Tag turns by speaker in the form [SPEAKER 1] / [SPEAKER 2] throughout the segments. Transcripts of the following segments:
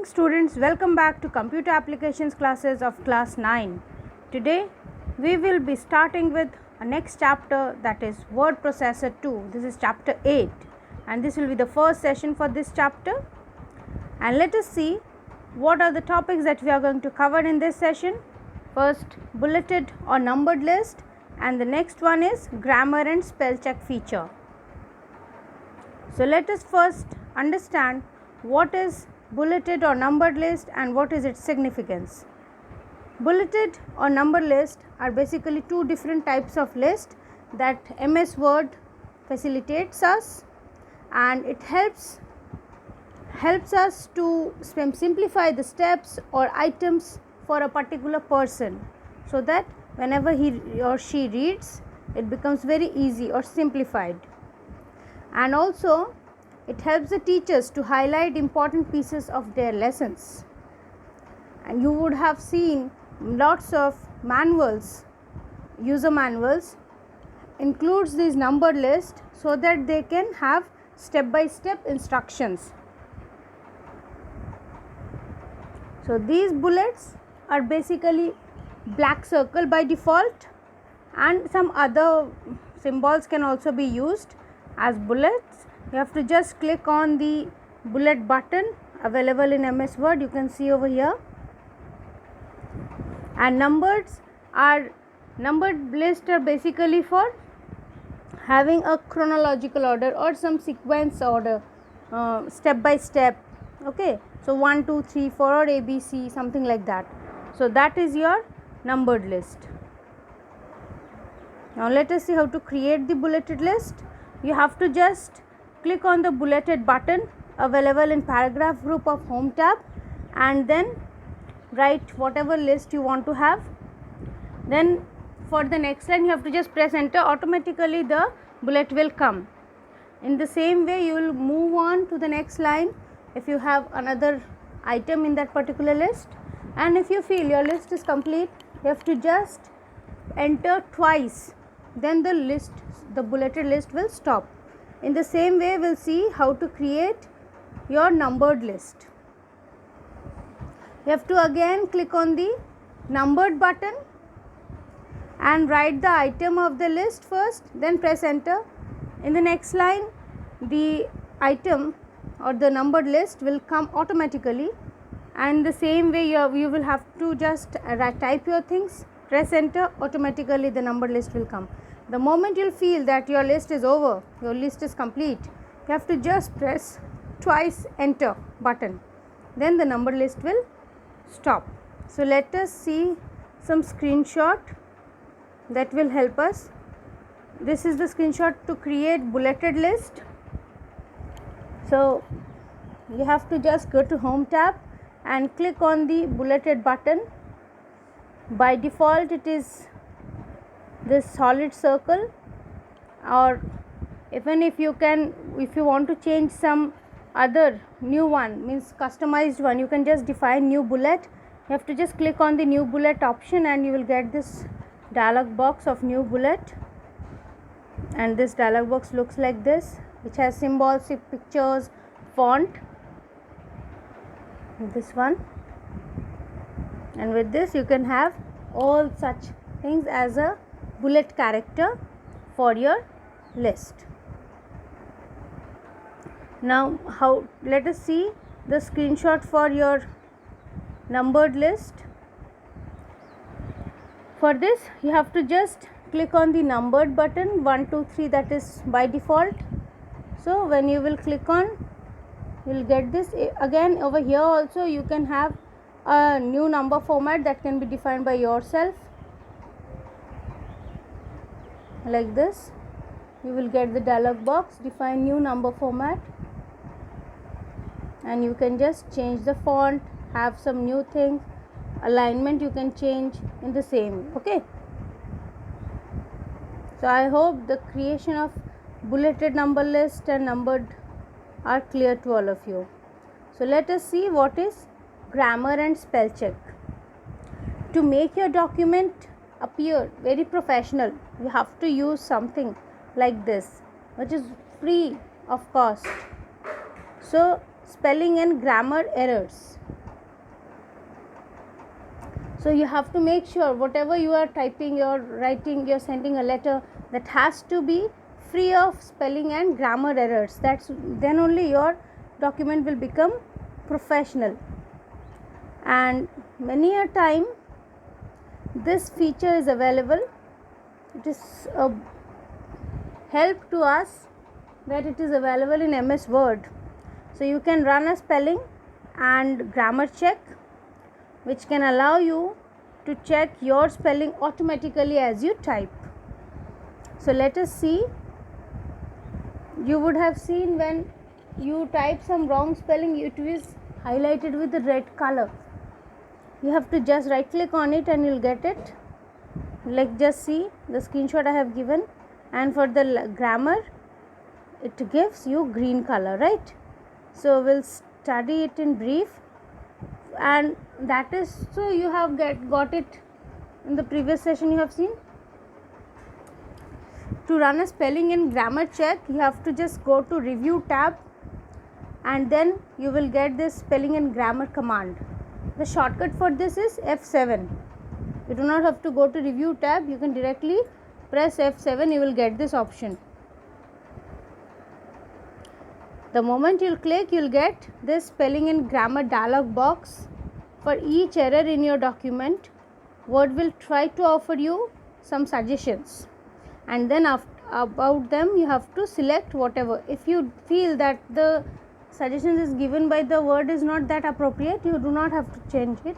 [SPEAKER 1] morning students, welcome back to computer applications classes of class 9. Today we will be starting with a next chapter, that is word processor 2. This is chapter 8 and this will be the first session for this chapter. And let us see what are the topics that we are going to cover in this session. First, bulleted or numbered list, and the next one is grammar and spell check feature. So let us first understand what is bulleted or numbered list and what is its significance. Bulleted or numbered list are basically two different types of list that MS Word facilitates us, and it helps us to simplify the steps or items for a particular person, so that whenever he or she reads, it becomes very easy or simplified. And also it helps the teachers to highlight important pieces of their lessons. And you would have seen lots of manuals, user manuals includes these numbered list so that they can have step-by-step instructions. So these bullets are basically black circle by default, and some other symbols can also be used as bullets. You have to just click on the bullet button available in MS Word, you can see over here. And numbered list are basically for having a chronological order or some sequence order, step by step. Okay, so 1 2 3 4 or ABC, something like that. So that is your numbered list. Now let us see how to create the bulleted list. You have to just click on the bulleted button available in paragraph group of home tab, and then write whatever list you want to have. Then for the next line you have to just press enter, automatically the bullet will come. In the same way you will move on to the next line if you have another item in that particular list, and if you feel your list is complete, you have to just enter twice, then the bulleted list will stop. In the same way, we'll see how to create your numbered list. You have to again click on the numbered button and write the item of the list first, then press enter. In the next line, the item or the numbered list will come automatically, and the same way you will have to just type your things, press enter, automatically the numbered list will come. The moment you'll feel that your list is over, your list is complete, you have to just press twice enter button, then the numbered list will stop. So let us see some screenshot that will help us. This is the screenshot to create bulleted list. So you have to just go to home tab and click on the bulleted button. By default it is this solid circle, or even if you want to change some other new one, means customized one, you can just define new bullet. You have to just click on the new bullet option and you will get this dialog box of new bullet, and this dialog box looks like this, which has symbols, pictures, font, this one, and with this you can have all such things as a bullet character for your list. Now let us see the screenshot for your numbered list. For this you have to just click on the numbered button 1 2 3, that is by default. So when you will click on, you will get this. Again over here also you can have a new number format that can be defined by yourself, like this. You will get the dialog box, define new number format, and you can just change the font, have some new things, alignment you can change in the same. Okay, so I hope the creation of bulleted number list and numbered are clear to all of you. So let us see what is grammar and spell check. To make your document appear very professional, you have to use something like this, which is free of cost. So spelling and grammar errors. So you have to make sure whatever you are typing, you're writing, you're sending a letter, that has to be free of spelling and grammar errors. Then only your document will become professional. And many a time this feature is available. It is a help to us that it is available in MS Word. So you can run a spelling and grammar check, which can allow you to check your spelling automatically as you type. So let us see. You would have seen when you type some wrong spelling, it is highlighted with the red color. You have to just right click on it and you'll get it. Like, just see the screenshot I have given, and for the grammar it gives you green color, right? So we'll study it in brief, and that is, so you have got it in the previous session. You have seen, to run a spelling and grammar check, you have to just go to review tab, and then you will get this spelling and grammar command. The shortcut for this is F7. You do not have to go to review tab, you can directly press F7, you will get this option. The moment you'll click, you'll get this spelling and grammar dialog box. For each error in your document, Word will try to offer you some suggestions, and then about them you have to select whatever. If you feel that the suggestions is given by the Word is not that appropriate, you do not have to change it,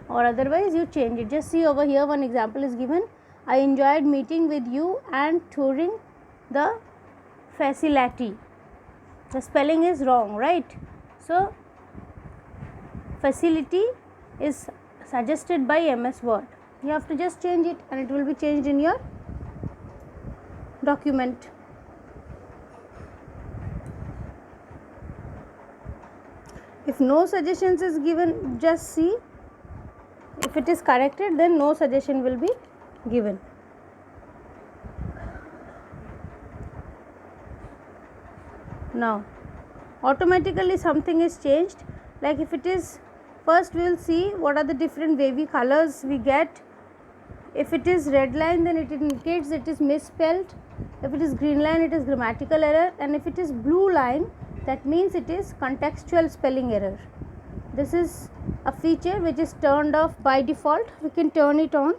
[SPEAKER 1] or otherwise you change it. Just see over here, one example is given. I enjoyed meeting with you and touring the facility. The spelling is wrong, right? So facility is suggested by MS Word. You have to just change it and it will be changed in your document. If no suggestions is given, just see. If it is corrected, then no suggestion will be given. Now automatically something is changed. Like if it is, first we will see what are the different wavy colors we get. If it is red line, then it indicates it is misspelled. If it is green line, it is grammatical error, and if it is blue line, that means it is contextual spelling error. This is a feature which is turned off by default. We can turn it on.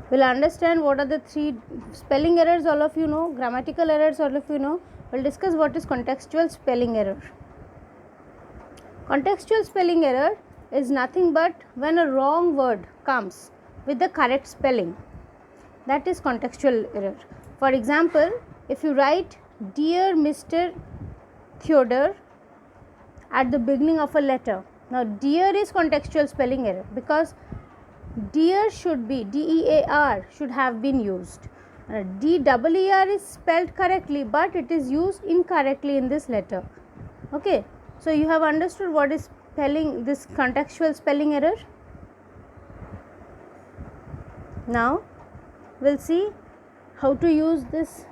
[SPEAKER 1] We'll understand what are the three spelling errors, all of you know. Grammatical errors, all of you know. We'll discuss what is contextual spelling error. Contextual spelling error is nothing but when a wrong word comes with the correct spelling. That is contextual error. For example, if you write Dear Mr. Theodore at the beginning of a letter. Now dear is contextual spelling error because dear should be DEAR should have been used. DEER is spelled correctly, but it is used incorrectly in this letter. Okay, so you have understood what is spelling, this contextual spelling error. Now we'll see how to use this.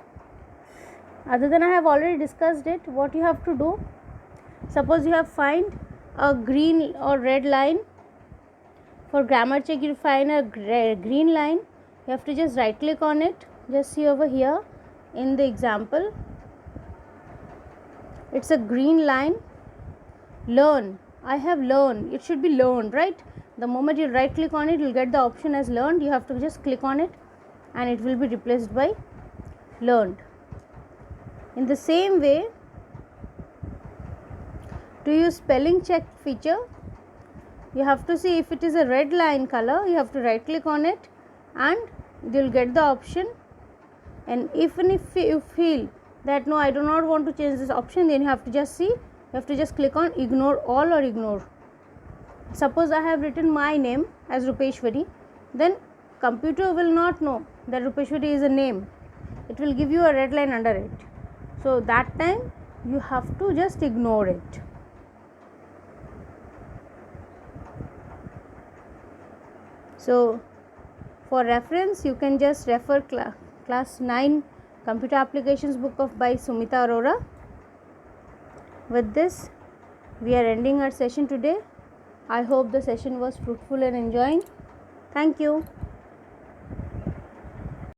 [SPEAKER 1] Other than I have already discussed it, what you have to do, suppose you have find a green or red line. For grammar check, you find a green line. You have to just right click on it. Just see over here in the example, it's a green line. Learn. I have learned. It should be learned, right? The moment you right click on it, you will get the option as learned. You have to just click on it and it will be replaced by learned. In the same way, to use spelling check feature, you have to see if it is a red line color, you have to right click on it and you will get the option. And even if you feel that no, I do not want to change this option, then you have to just see, you have to just click on ignore all or ignore. Suppose I have written my name as Rupeshwari, then computer will not know that Rupeshwari is a name. It will give you a red line under it. So that time you have to just ignore it. So for reference, you can just refer class 9 computer applications book of by Sumita Arora. with this, we are ending our session today. I hope the session was fruitful and enjoying. Thank you.